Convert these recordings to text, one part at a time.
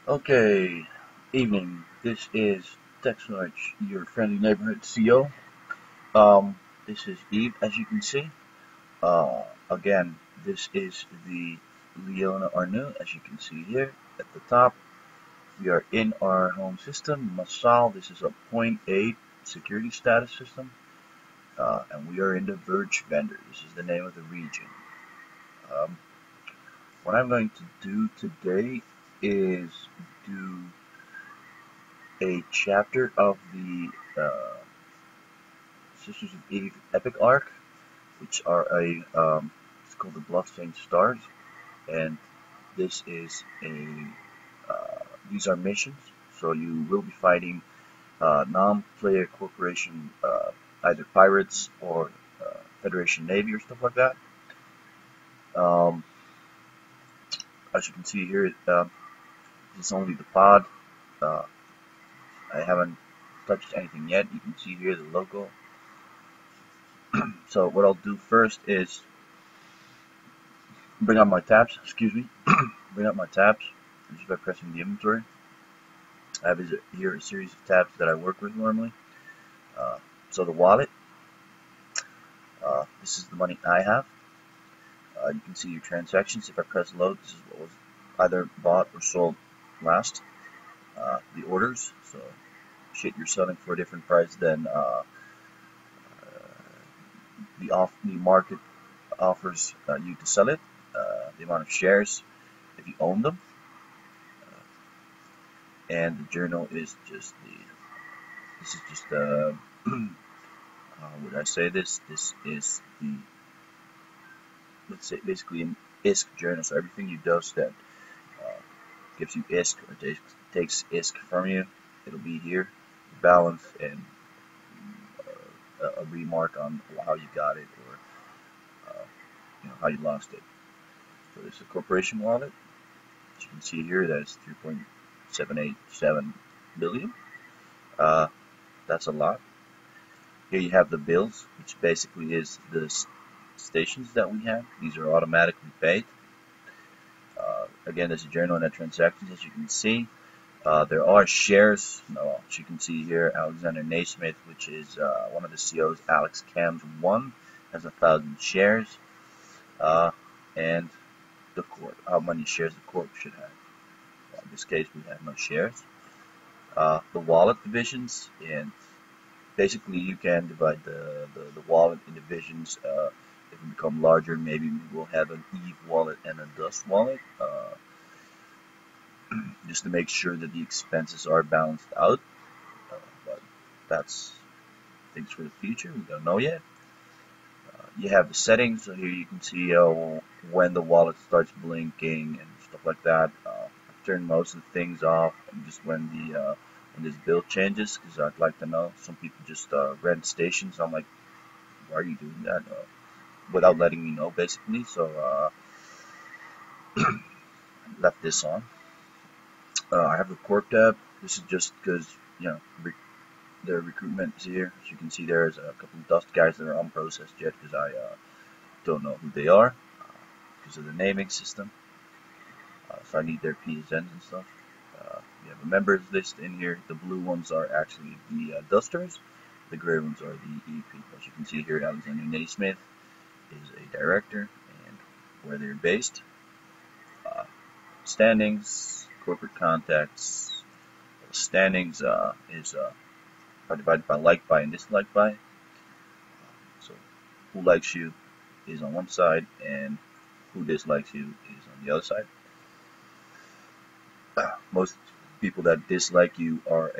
Okay, evening. This is TECH-SARGE, your friendly neighborhood CO. This is Eve, as you can see. Again, this is the Leona Arnu, as you can see here at the top. We are in our home system, Masal. This is a point 0.8 security status system, and we are in the Verge vendor. This is the name of the region. Um, what I'm going to do today is do a chapter of the Sisters of Eve Epic Arc, which are it's called the Bloodstained Stars, and this is these are missions, so you will be fighting non-player corporation, either pirates or Federation Navy or stuff like that. Um, as you can see here, this is only the pod. Uh, I haven't touched anything yet. You can see here the logo. So what I'll do first is bring up my tabs, bring up my tabs just by pressing the inventory. I have here a series of tabs that I work with normally. So the wallet, this is the money I have. You can see your transactions. If I press load, this is what was either bought or sold last. The orders, so shit you're selling for a different price than the market offers you to sell it. The amount of shares if you own them. And the journal is just this is just how would I say this? This is the, let's say, basically an ISK journal. So everything you do that gives you ISK or takes ISK from you, it'll be here, balance, and a remark on how you got it or how you lost it. So this is a corporation wallet. As you can see here, that's 3.787 billion. That's a lot. Here you have the bills, which basically is the stations that we have. These are automatically paid. Again, there's a journal and transactions, as you can see. There are shares, as you can see here, Alexander Naismith, which is one of the COs, Alex Cams 1, has 1,000 shares. And the corp, how many shares the corp should have. Well, in this case, we have no shares. The wallet divisions, and basically you can divide the wallet in divisions. If we become larger, maybe we will have an Eve wallet and a Dust wallet, just to make sure that the expenses are balanced out. But that's things for the future. We don't know yet. You have the settings, so here you can see when the wallet starts blinking and stuff like that. I've turned most of the things off, and just when this build changes, because I'd like to know. Some people just rent stations. I'm like, why are you doing that? Without letting me know, basically. So I left this on. I have the corp tab. This is just because the recruitment is here. As you can see, there's a couple of Dust guys that are unprocessed yet because I don't know who they are because of the naming system. So I need their PSNs and stuff. We have a members list in here. The blue ones are actually the Dusters. The gray ones are the E people. As you can see here, Alexander Naismith is a director and where they're based. Standings, corporate contacts. Standings are divided by like by and dislike by. So who likes you is on one side and who dislikes you is on the other side. Most people that dislike you are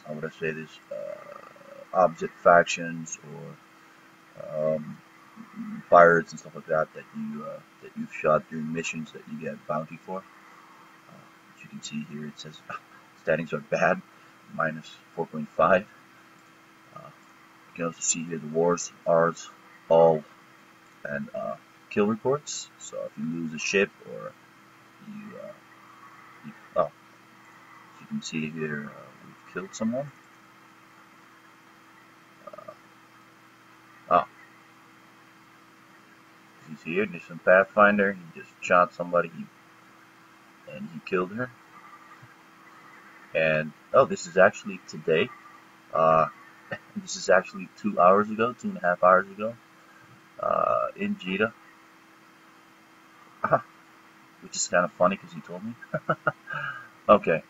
how would I say this, opposite factions or pirates and stuff like that that you've shot during missions that you get bounty for. As you can see here, it says standings are bad, minus 4.5. You can also see here the wars, ours, all, and kill reports. So if you lose a ship or as you can see here, we've killed someone. He's here. There's some Pathfinder. He just shot somebody and he killed her. And oh, this is actually today. Uh, this is actually 2 hours ago, 2.5 hours ago, in Jeddah, which is kind of funny because he told me. Okay.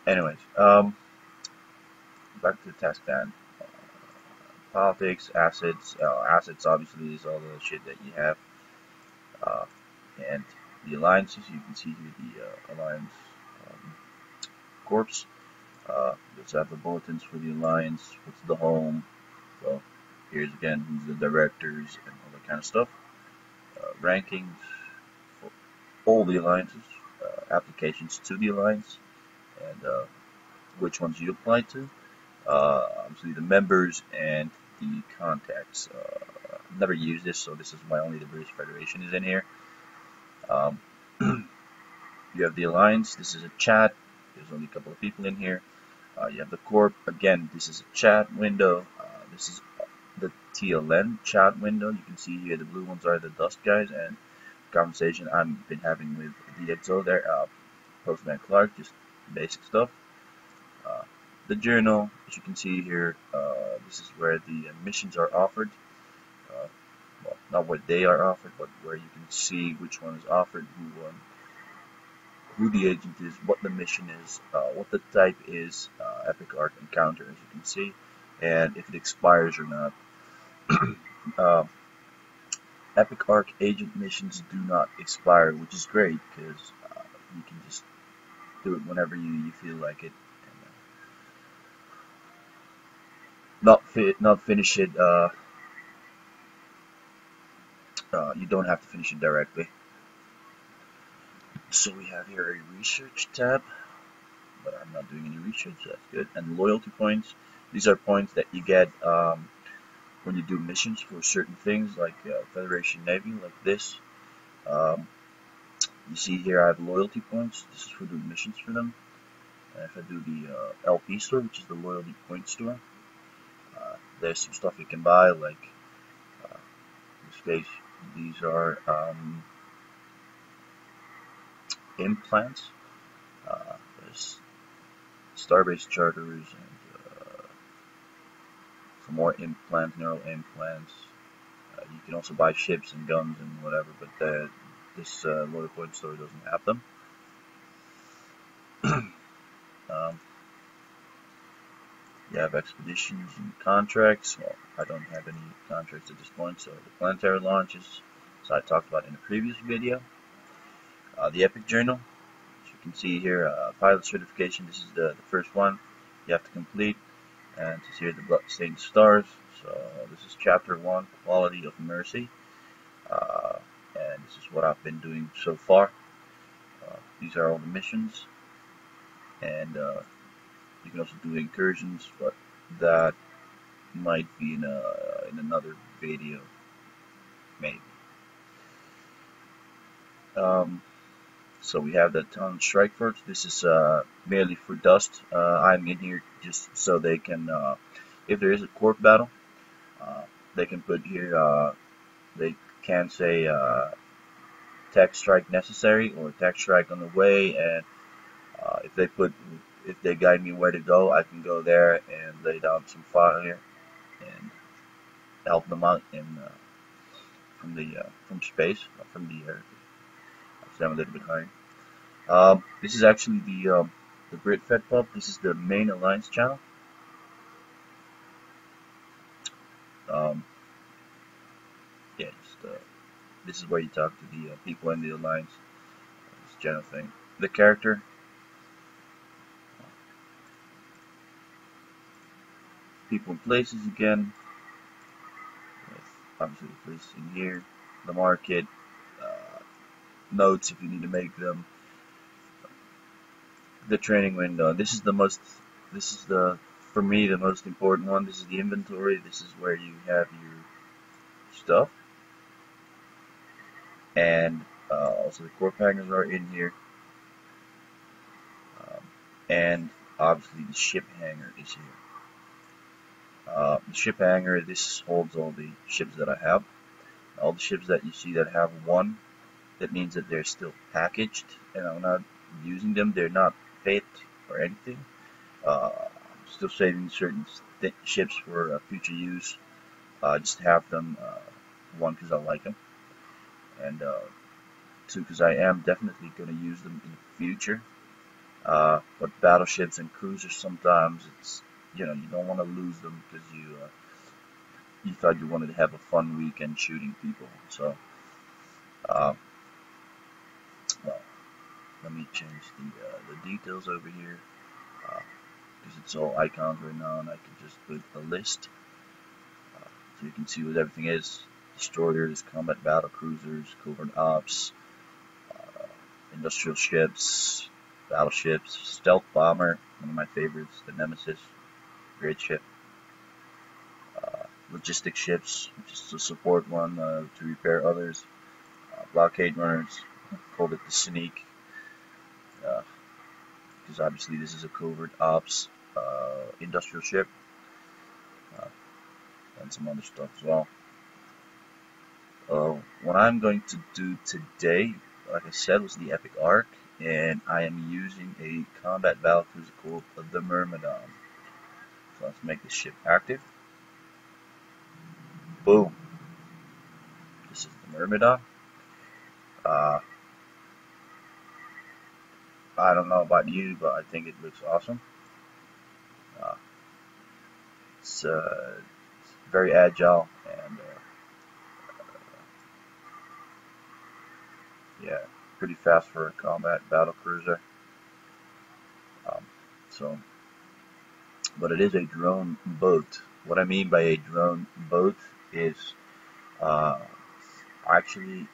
Anyways, back to the task then. Politics, assets. Assets obviously is all the shit that you have, uh, and the alliances. You can see here the alliance corps. You also have the bulletins for the alliance. What's the home? So here's again who's the directors and all that kind of stuff. Rankings for all the alliances, applications to the alliance, and which ones you apply to. Obviously the members and the contacts. I've never used this, so this is why only the British Federation is in here. Um, you have the alliance. This is a chat. There's only a couple of people in here. You have the corp. Again, this is a chat window. This is the TLN chat window. You can see here the blue ones are the dust guys, and conversation I've been having with the XO there, Postman Clark, just basic stuff. The journal, as you can see here, this is where the missions are offered. Well, not what they are offered, but where you can see which one is offered, who the agent is, what the mission is, what the type is, Epic Arc encounter, as you can see, and if it expires or not. Epic Arc agent missions do not expire, which is great because you can just do it whenever you feel like it. Not finish it. You don't have to finish it directly. So we have here a research tab, but I'm not doing any research. So that's good. And loyalty points. These are points that you get when you do missions for certain things, like Federation Navy, like this. You see here I have loyalty points. This is for doing missions for them. And if I do the LP store, which is the loyalty point store, there's some stuff you can buy, like in this case, these are implants. There's Starbase charters and some more implants, neural implants. You can also buy ships and guns and whatever, but this loyalty point store doesn't have them. You have expeditions and contracts. Well, I don't have any contracts at this point, so the planetary launches, so I talked about in a previous video. The Epic Journal, as you can see here, pilot certification, this is the first one you have to complete, and to see here the bloodstained stars. So this is chapter 1, Quality of Mercy, and this is what I've been doing so far. These are all the missions, and you can also do incursions, but that might be in another video, maybe. So we have the Town Strike Force. This is merely for dust. I'm in here just so they can, if there is a corp battle, they can put here, they can say tech strike necessary or tech strike on the way, and if they guide me where to go, I can go there and lay down some fire and help them out from space, from the air. I'm a little bit higher. This is actually the Brit Fed Pub. This is the main alliance channel. Yeah, this is where you talk to the people in the alliance. This general thing. The character. People and places again. Obviously the place in here. The market. Notes if you need to make them. The training window. This is for me the most important one. This is the inventory. This is where you have your stuff. And also the corp hangers are in here. And obviously the ship hangar is here. The ship hangar, this holds all the ships that I have. All the ships that you see that have one, that means that they're still packaged, and I'm not using them. They're not fit or anything. I'm still saving certain ships for future use. Just have them, one, because I like them, and two, because I am definitely going to use them in the future. But battleships and cruisers, sometimes it's, you don't want to lose them because you thought you wanted to have a fun weekend shooting people. So, uh, well, let me change the details over here, because it's all icons right now, and I can just put a list, so you can see what everything is: destroyers, combat battle cruisers, covert ops, uh, industrial ships, battleships, stealth bomber, one of my favorites, the Nemesis, great ship. Logistic ships, which is the support one, to repair others. Blockade runners, called it the Sneak, because obviously this is a covert ops industrial ship, uh, and some other stuff as well. What I'm going to do today, like I said, was the Epic Arc, and I am using a combat battlecruiser called the Myrmidon. So let's make this ship active. Boom. This is the Myrmidon. I don't know about you, but I think it looks awesome. Uh, it's very agile, and yeah, pretty fast for a combat battle cruiser. Um, so, but it is a drone boat. What I mean by a drone boat is, uh, actually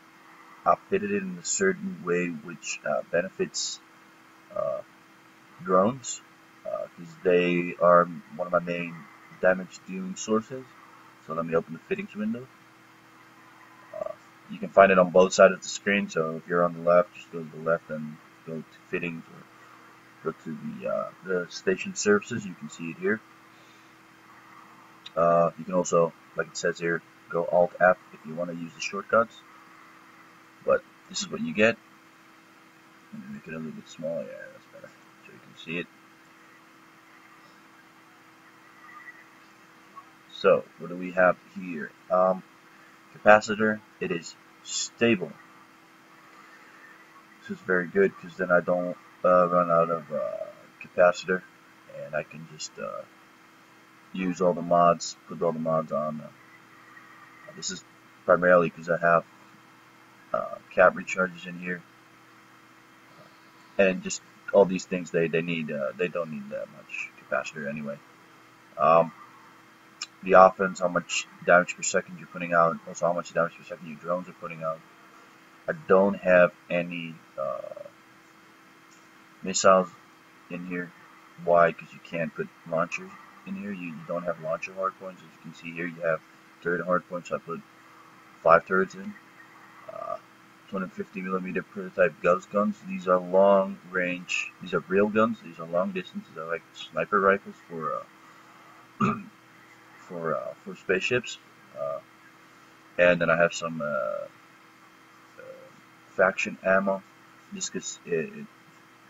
outfitted it in a certain way which benefits uh, drones, because they are one of my main damage dealing sources. So let me open the fittings window. Uh, you can find it on both sides of the screen. So if you're on the left, just go to the left and go to fittings, or go to the station services. You can see it here. You can also, like it says here, go Alt F if you want to use the shortcuts. But this is what you get. Let me make it a little bit smaller. Yeah, that's better, so you can see it. So what do we have here? Capacitor. It is stable. This is very good because then I don't run out of capacitor, and I can just use all the mods, put all the mods on. This is primarily because I have cap recharges in here, and just all these things they need they don't need that much capacitor anyway. Um, the offense, how much damage per second you're putting out, also how much damage per second your drones are putting out. I don't have any missiles in here. Why? Because you can't put launchers in here. You don't have launcher hardpoints. As you can see here, you have turret hardpoints. So I put 5 turrets in. 250 millimeter prototype Gauss guns. These are long range. These are real guns. These are long distance. These are like sniper rifles for for spaceships. And then I have some faction ammo, just because it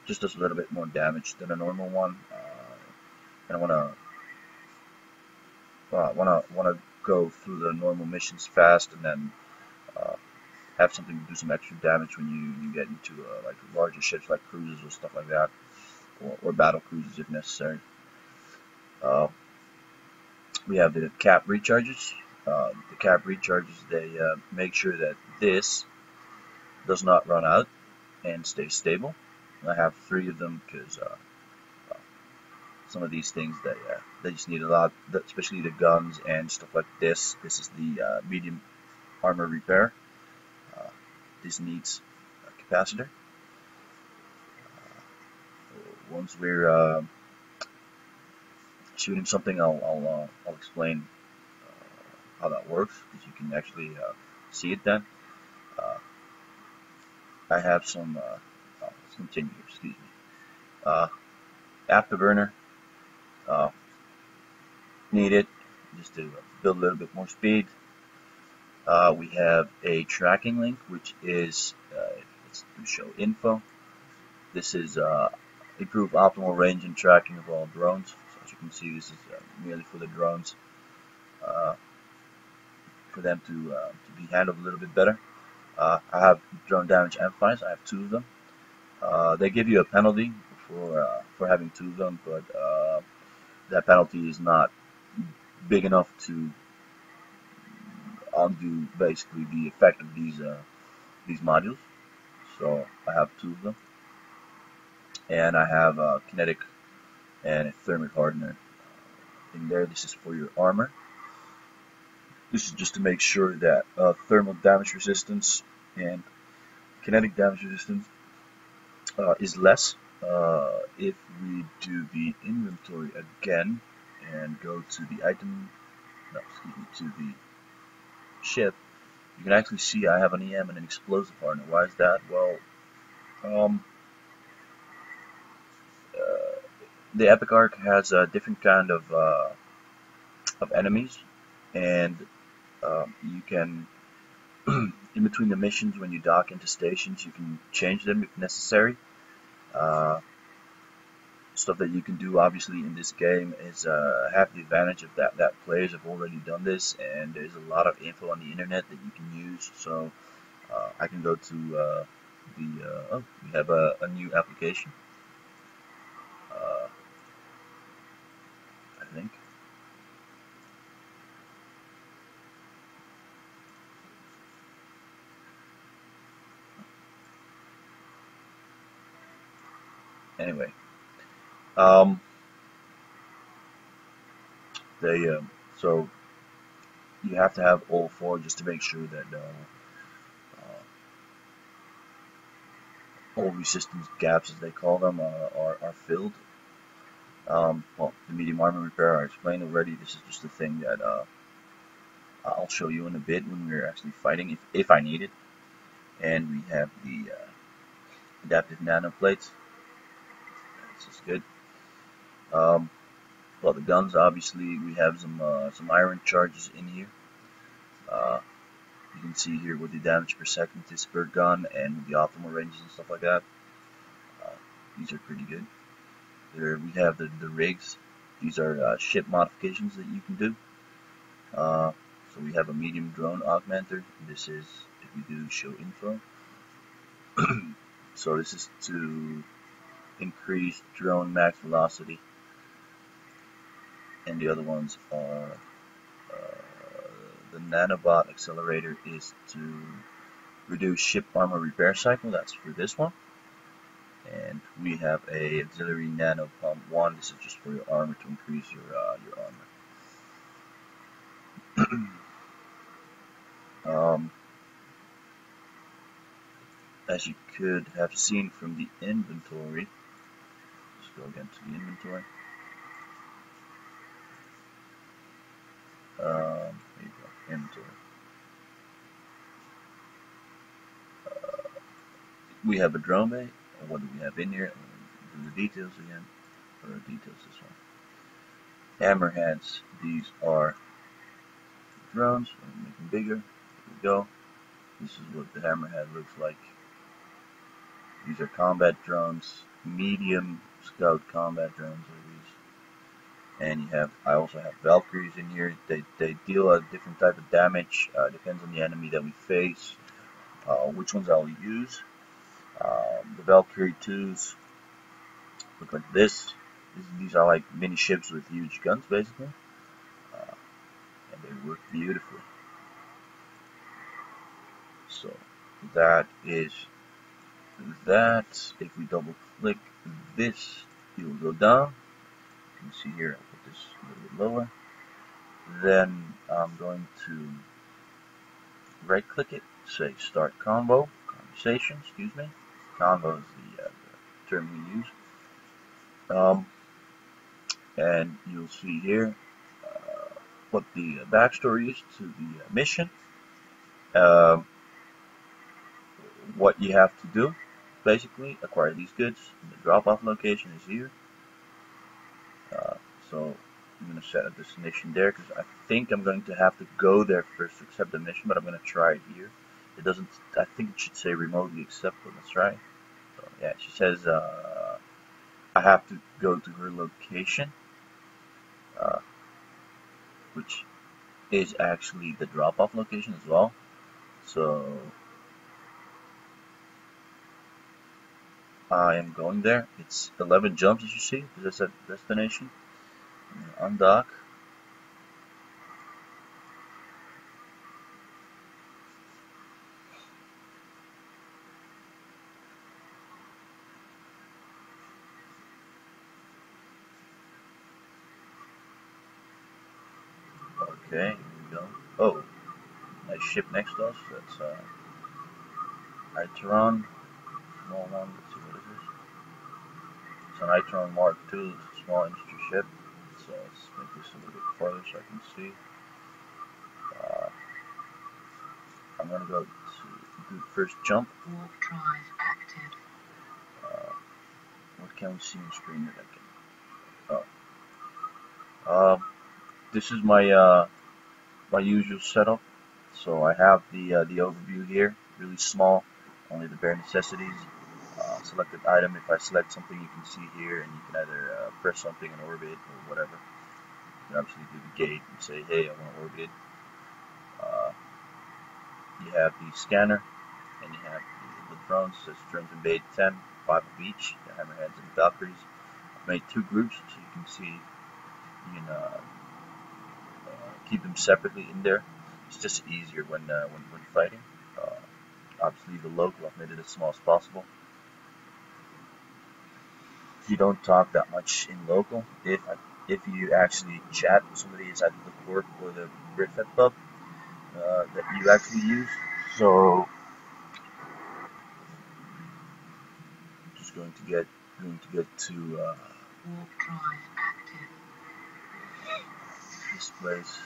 just does a little bit more damage than a normal one. And I wanna go through the normal missions fast, and then have something to do some extra damage when you get into like larger ships like cruisers or stuff like that, or battle cruisers if necessary. Uh, we have the cap recharges. The cap recharges, they make sure that this does not run out and stay stable. I have 3 of them because some of these things they just need a lot, especially the guns and stuff like this. This is the medium armor repair. This needs a capacitor. Once we're shooting something, I'll explain how that works, because you can actually see it then. I have some. Let's continue. Excuse me. Afterburner. Need it just to build a little bit more speed. We have a tracking link, which is it's to show info. This is improve optimal range and tracking of all drones. So as you can see, this is merely for the drones, uh, for them to be handled a little bit better. I have drone damage amplifiers. I have 2 of them. They give you a penalty for having 2 of them, but that penalty is not big enough to undo basically the effect of these modules. So I have 2 of them, and I have a kinetic and a thermic hardener in there. This is for your armor. This is just to make sure that thermal damage resistance and kinetic damage resistance is less. If we do the inventory again and go to the item, no, excuse me, to the ship, you can actually see I have an EM and an explosive hardener. Why is that? Well, um, the Epic Arc has a different kind of enemies, and you can in between the missions when you dock into stations, you can change them if necessary. Uh, Stuff that you can do obviously in this game is have the advantage of that players have already done this, and there's a lot of info on the internet that you can use. So I can go to oh, we have a new application, uh, I think. Anyway, um, they so you have to have all 4 just to make sure that all resistance gaps, as they call them, are filled. Well, the medium armor repair I explained already. This is just a thing that I'll show you in a bit when we're actually fighting, if I need it. And we have the adaptive nanoplates. This is good. Well, the guns, obviously, we have some iron charges in here. You can see here what the damage per second is per gun and the optimal ranges and stuff like that. These are pretty good. There we have the rigs. These are ship modifications that you can do. So we have a medium drone augmenter. This is if we do show info. So this is to increase drone max velocity, and the other ones are the nanobot accelerator is to reduce ship armor repair cycle. That's for this one. And we have a auxiliary nano pump 1. This is just for your armor, to increase your armor. As you could have seen from the inventory, let's go again to the inventory. There you go, inventory. We have a drone bay. What do we have in here? Do the details again. What are the details this one? Hammerheads. These are drones. We'll make them bigger. There we go. This is what the hammerhead looks like. These are combat drones. Medium scout combat drones are these. And you have, I also have Valkyries in here. They deal a different type of damage. Depends on the enemy that we face. Which ones I'll use. The Valkyrie 2s look like this. These are like mini ships with huge guns, basically. And they work beautifully. So that is that. If we double click this, it will go down. You can see here, I'll put this a little bit lower. Then I'm going to right click it, say start conversation, excuse me. Convo is the term we use. And you'll see here what the backstory is to the mission. What you have to do, basically, acquire these goods. The drop-off location is here. So I'm going to set a destination there because I think I'm going to have to go there first to accept the mission, but I'm going to try it here. It doesn't, I think it should say remotely accept, but let's try. So yeah, she says I have to go to her location, uh, which is actually the drop-off location as well. So I am going there. It's 11 jumps, as you see, because that's a destination. Undock. Okay, here we go. Oh, nice ship next to us. That's Itron. Small one. Let's see, what is this? It's an Itron Mark II. It's a small industry ship. So let's make this a little bit farther so I can see. I'm gonna go to do the first jump. Warp drive active. What can we see on screen that I can? Oh, this is my my usual setup. So I have the overview here, really small, only the bare necessities. Selected item. If I select something, you can see here, and you can either press something in orbit or whatever. You can obviously do the gate and say, hey, I want to orbit it. You have the scanner, and you have the drones. It says drones in bait 10, 5 of each, the hammerheads and the Valkyries. I've made 2 groups, so you can see, you can keep them separately in there. It's just easier when fighting. Obviously, the local, I've made it as small as possible. You don't talk that much in local. If you actually chat with somebody inside the Corp or the Britfed pub that you actually use. So just going to get to Warp drive active. this place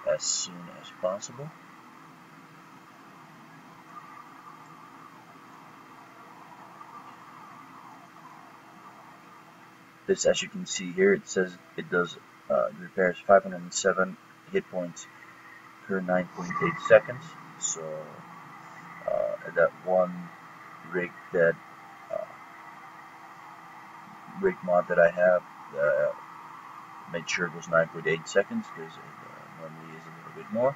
as soon as possible. This, as you can see here, it says it does repairs 507 hit points per 9.8 seconds. So that one rig rig mod that I have made sure it was 9.8 seconds because it normally is a little bit more.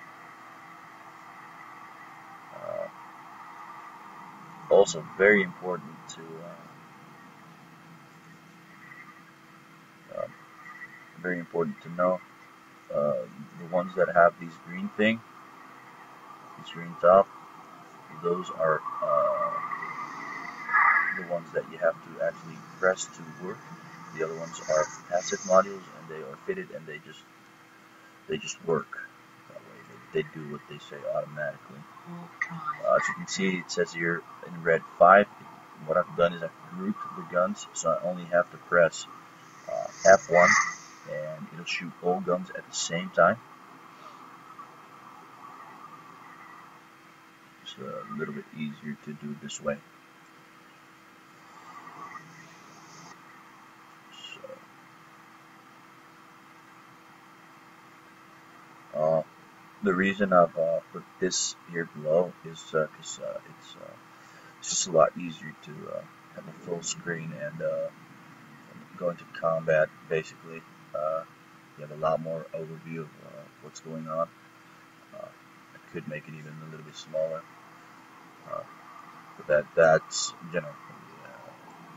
Also, very important to know the ones that have these green top, those are the ones that you have to actually press to work. The other ones are passive modules, and they are fitted, and they just work. That way, they do what they say automatically. As you can see, it says here in red 5. What I've done is I've grouped the guns, so I only have to press F1, and it'll shoot all guns at the same time. It's a little bit easier to do this way. The reason I've put this here below is because it's just a lot easier to have a full screen and go into combat. Basically, you have a lot more overview of what's going on. I could make it even a little bit smaller, but that's generally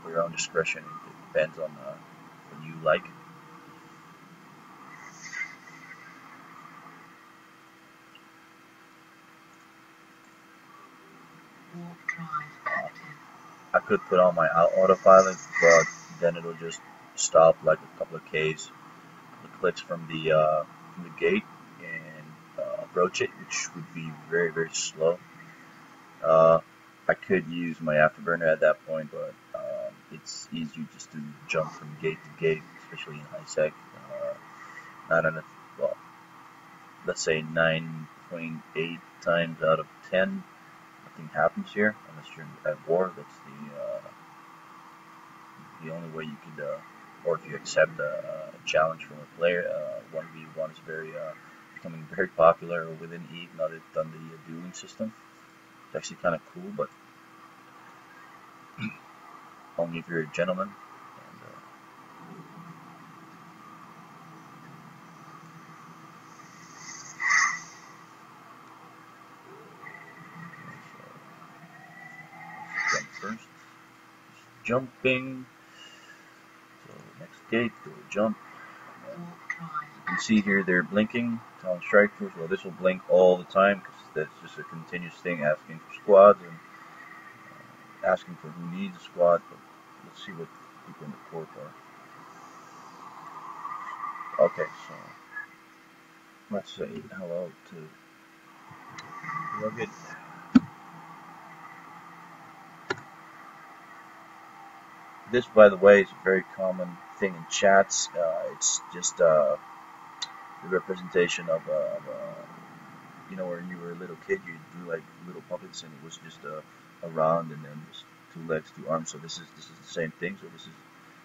for your own discretion. It depends on what you like. I could put on my autopilot, but then it'll just stop like a couple of Ks, clicks from the gate, and approach it, which would be very, very slow. I could use my afterburner at that point, but it's easier just to jump from gate to gate, especially in high sec. Not enough. Well, let's say 9.8 times out of 10. Nothing happens here unless you're at war. That's the only way you could, or if you accept a challenge from a player, 1v1 is becoming very popular within Eve now they've done the dueling system. It's actually kind of cool, but only if you're a gentleman. And, so jump first. Just jumping. So next gate, go jump. You can see here they're blinking. Talon Strikers. Well, this will blink all the time because that's just a continuous thing, asking for squads and asking for who needs a squad. But let's see what people in the corp are. Okay, so let's say hello to Rugged. This, by the way, is a very common thing in chats. It's just the representation of you know, when you were a little kid, you drew like little puppets, and it was just a round, and then just 2 legs, 2 arms. So this is the same thing. So this is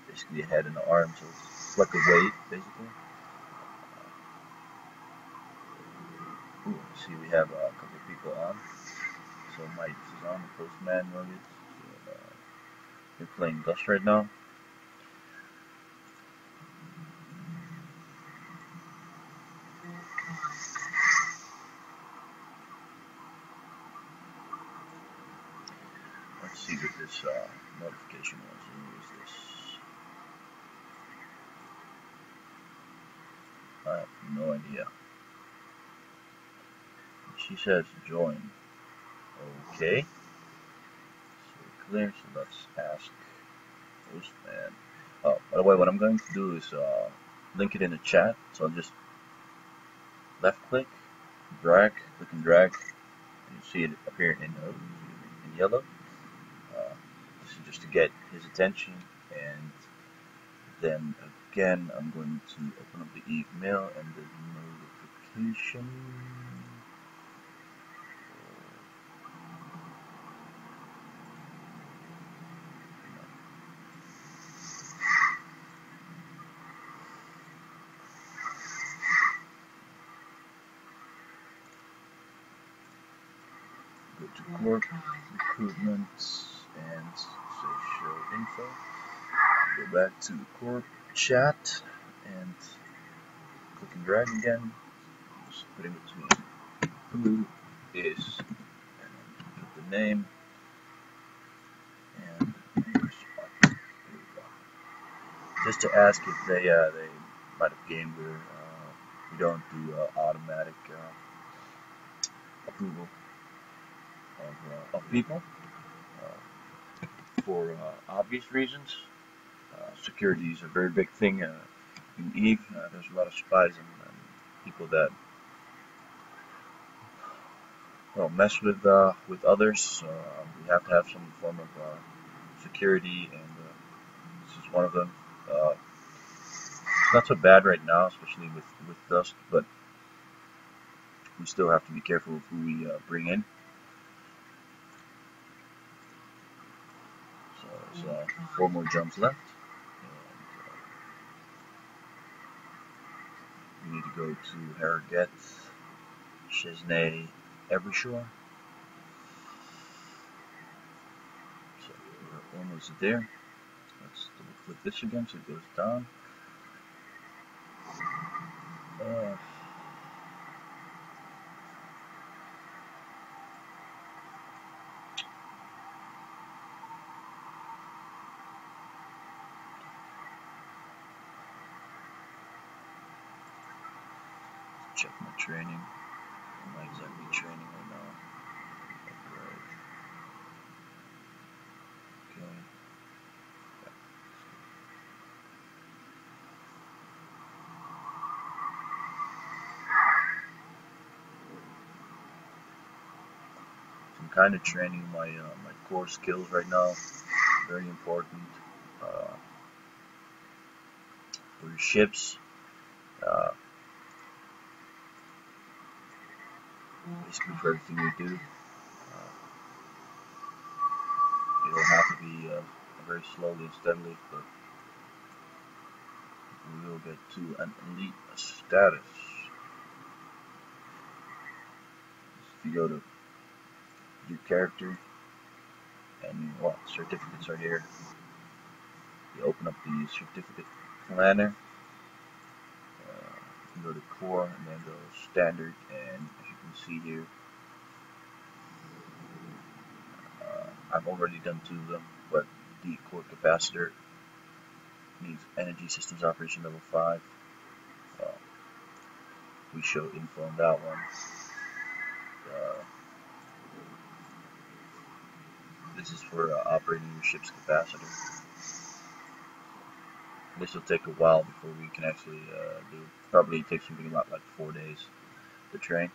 basically a head and an arm. So it's like a wave, basically. Ooh, see, we have a couple of people on. So Mike is on, the Postman Rugged. So, we're playing Gus right now. Let's see what this notification was. Who is this? I have no idea. She says join. Okay. So clear, so let's ask Postman. Oh, by the way, what I'm going to do is link it in the chat. So I'll just left click, drag, click and drag, and you see it appear in yellow. This is just to get his attention, and then again I'm going to open up the email and the notification. Go to corp, recruitment, and say show info. Go back to the corp chat and click and drag again. Just put in between who is, and put the name, and just to ask if they might have gamed where we don't do automatic approval of people for obvious reasons. Security is a very big thing in Eve. There's a lot of spies and people that mess with others. We have to have some form of security, and this is one of them. It's not so bad right now, especially with dust, but we still have to be careful of who we bring in. So there's 4 more jumps left. And we need to go to Harrogate, Chesney, Evershore. So we're almost there. Let's double click this again so it goes down. Check my training. I'm not exactly training right now. Upgrade. Okay. Yeah. So I'm kind of training my my core skills right now. Very important for your ships. Basically for everything we do. It'll have to be very slowly and steadily, but we will get to an elite status. If you go to your character, and well, certificates are here. You open up the certificate planner. You can go to core and then go standard, and as you can see here, I've already done 2 of them, but the core capacitor needs energy systems operation level 5. We show info on that one. This is for operating your ship's capacitor. This will take a while before we can actually do. Probably takes something about like 4 days to train.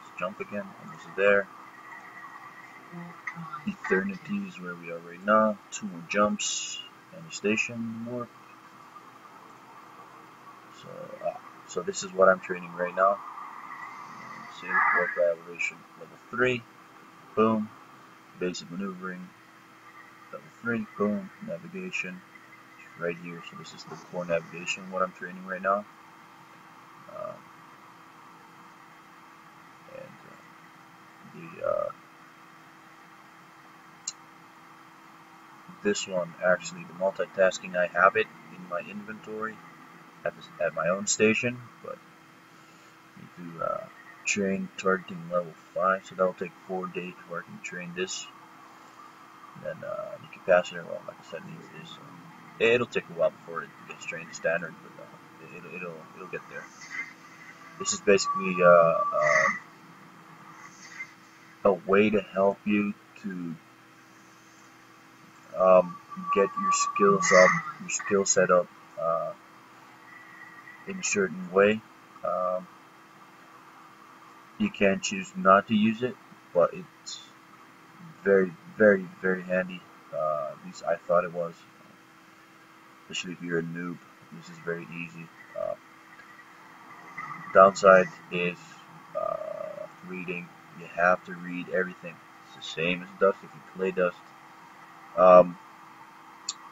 Let's jump again, and this is there. Eternity is where we are right now. 2 more jumps and a station warp. So this is what I'm training right now. See, warp evaluation level 3. Boom. Basic maneuvering level 3. Boom. Navigation right here. So this is the core navigation. What I'm training right now. This one, actually, the multitasking, I have it in my inventory at my own station, but I need to train targeting level 5, so that'll take 4 days before I can train this. And then the capacitor, well, like I said, needs this. It'll take a while before it gets trained to standard, but it'll get there. This is basically a way to help you to get your skills up, your skill set up in a certain way. You can choose not to use it, but it's very, very, very handy. At least I thought it was, especially if you're a noob. This is very easy. Downside is reading. You have to read everything. It's the same as Dust. If you play Dust,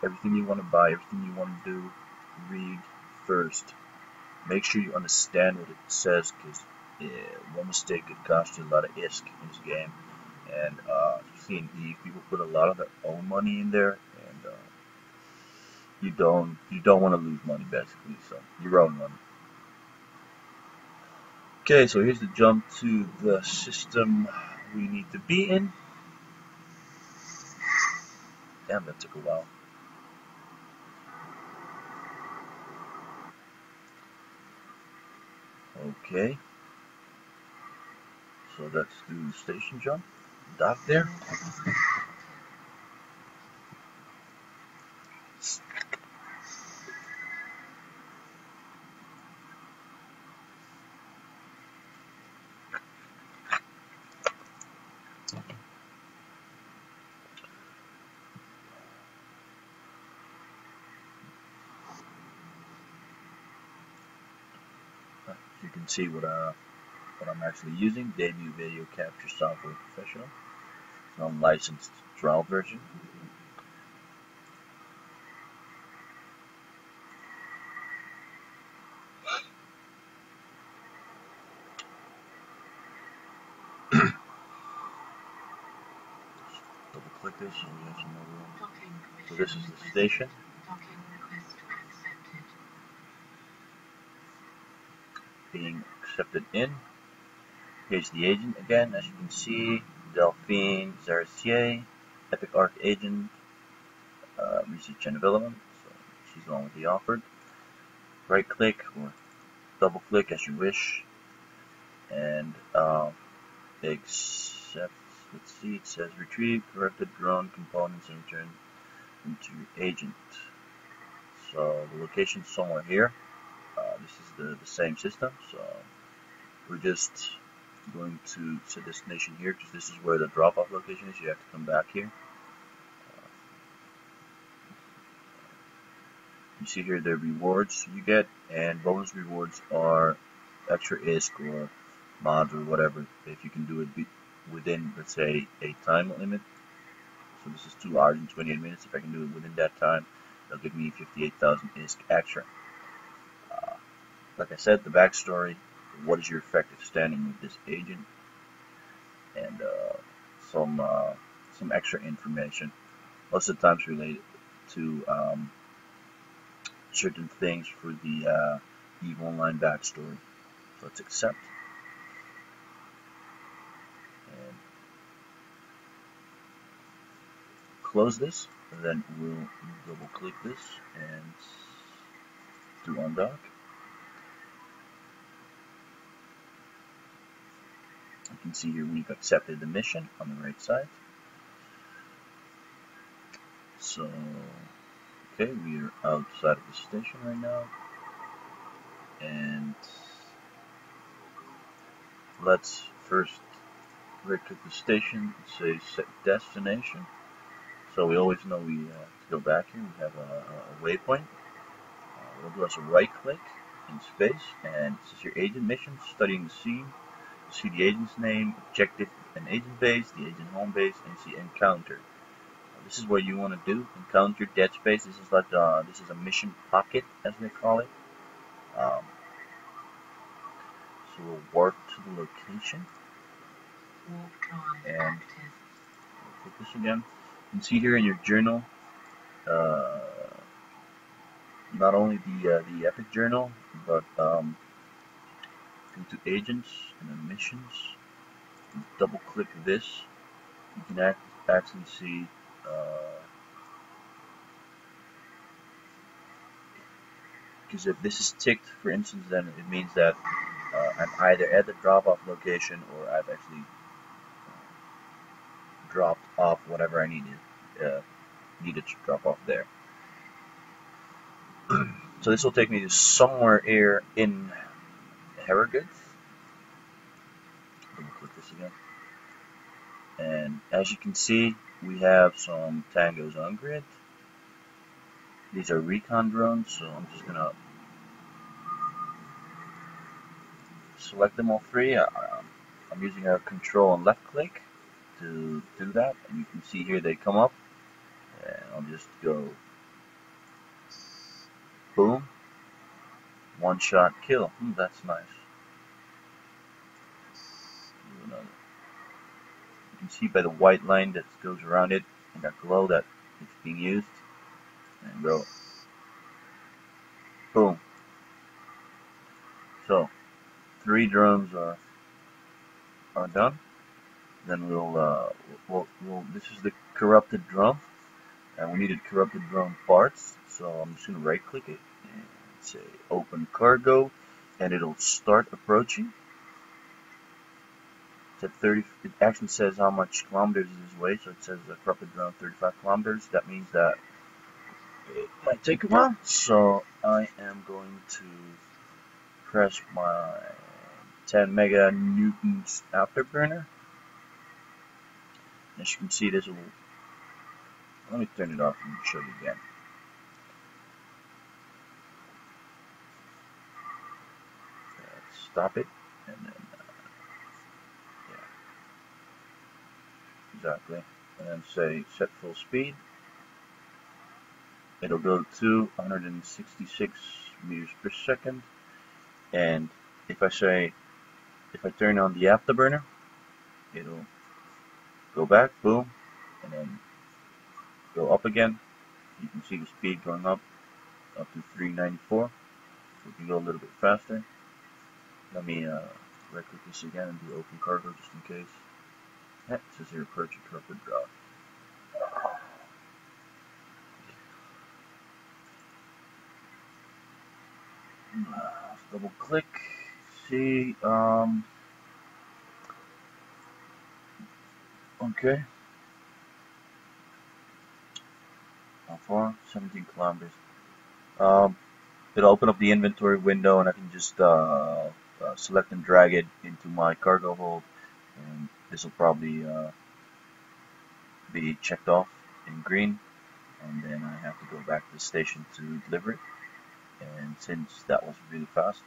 everything you want to buy, everything you want to do, read first. Make sure you understand what it says, because one mistake could cost you a lot of ISK in this game. And see in Eve, people put a lot of their own money in there, and you don't want to lose money, basically. So your own money. Okay, so here's the jump to the system we need to be in. Damn, that took a while. Okay, so let's do the station jump. Dock there. You can see what I'm actually using. Debut Video Capture Software Professional. It's an unlicensed trial version. Double click this and we have some more room. So this is the station. Being accepted in. Here's the agent again, as you can see. Delphine Zaressier, Epic Arc Agent, Research and Development. So she's the one with the offered. Right click or double click as you wish. And accept. Let's see, it says retrieve corrupted drone components and return them to your agent. So the location's somewhere here. This is the same system, so we're just going to set destination here, because this is where the drop-off location is. You have to come back here. You see here the rewards you get, and bonus rewards are extra ISK or mods or whatever, if you can do it within, let's say, a time limit. So this is 2 hours and 28 minutes. If I can do it within that time, they'll give me 58,000 ISK extra. like I said, the backstory, what is your effective standing with this agent, and some extra information, most of the times related to certain things for the EVE Online backstory. So let's accept, and close this, and then we'll double click this and do undock. You can see here we've accepted the mission on the right side. So, okay, we are outside of the station right now, and let's first right click the station and say set destination. So we always know we have to go back here. We have a waypoint. We'll do us a right click in space, and this is your agent mission, studying the scene. See the agent's name, objective and agent base, the agent home base, and see encounter. This is what you want to do. Encounter dead space. This is like this is a mission pocket, as they call it. So we'll warp to the location, and we'll click this again. You can see here in your journal, not only the epic journal, but go to agents and then missions. Double click this. You can actually see because if this is ticked, for instance, then it means that I'm either at the drop-off location or I've actually dropped off whatever I needed to drop off there. So this will take me to somewhere here in Harrogate. Double click this again. And as you can see, we have some tangos on grid. These are recon drones, so I'm just gonna select them all three. I'm using a control and left click to do that, and you can see here they come up, and I'll just go boom, one shot kill. That's nice. Do another. You can see by the white line that goes around it and that glow that it's being used, and go boom. So 3 drones are done. Then we'll this is the corrupted drone, and we needed corrupted drone parts. So I'm just gonna right click it and say open cargo, and it'll start approaching. It's at 30. It actually says how much kilometers it is away. So it says the corrupted drone 35 kilometers. That means that it might take a while. So I am going to press my 10 mega newtons afterburner. As you can see, this will. Let me turn it off and show you again. Stop it, and then yeah, exactly. And then say set full speed. It'll go to 166 meters per second. And if I turn on the afterburner, it'll go back, boom, and then go up again. You can see the speed going up to 394. So we can go a little bit faster. Let me right click this again and do open cargo just in case. Yeah, it says here approaching corrupted drop. Let's double click. See, okay. How far? 17 kilometers. It'll open up the inventory window, and I can just select and drag it into my cargo hold, and this will probably be checked off in green, and then I have to go back to the station to deliver it. And since that was really fast,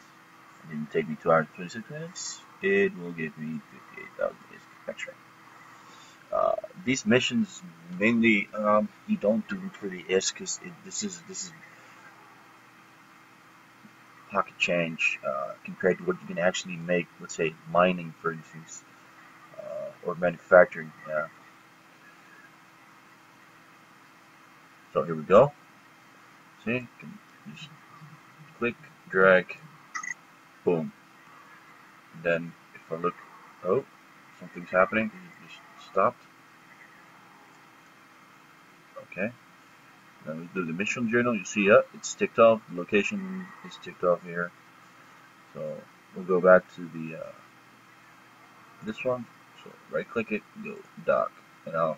it didn't take me 2 hours and 26 minutes, it will give me 58,000 extra. These missions mainly you don't do them for the IS, because this is pocket change compared to what you can actually make, let's say, mining, for instance, or manufacturing. Yeah. So here we go. See, you can just click, drag, boom. And then if I look, oh, something's happening. It just stopped. Okay. Then we do the mission journal. You see, it's ticked off. The location is ticked off here. So we'll go back to the this one. So right click it, go dock, and Warp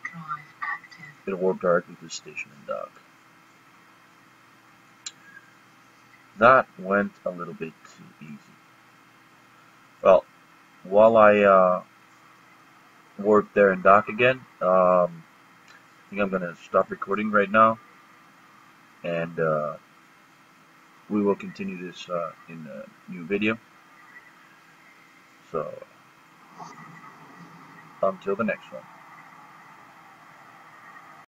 drive active. it'll warp directly to the station and dock. That went a little bit too easy. Well, while I warp there and dock again, I think I'm gonna stop recording right now, and we will continue this in a new video. So until the next one.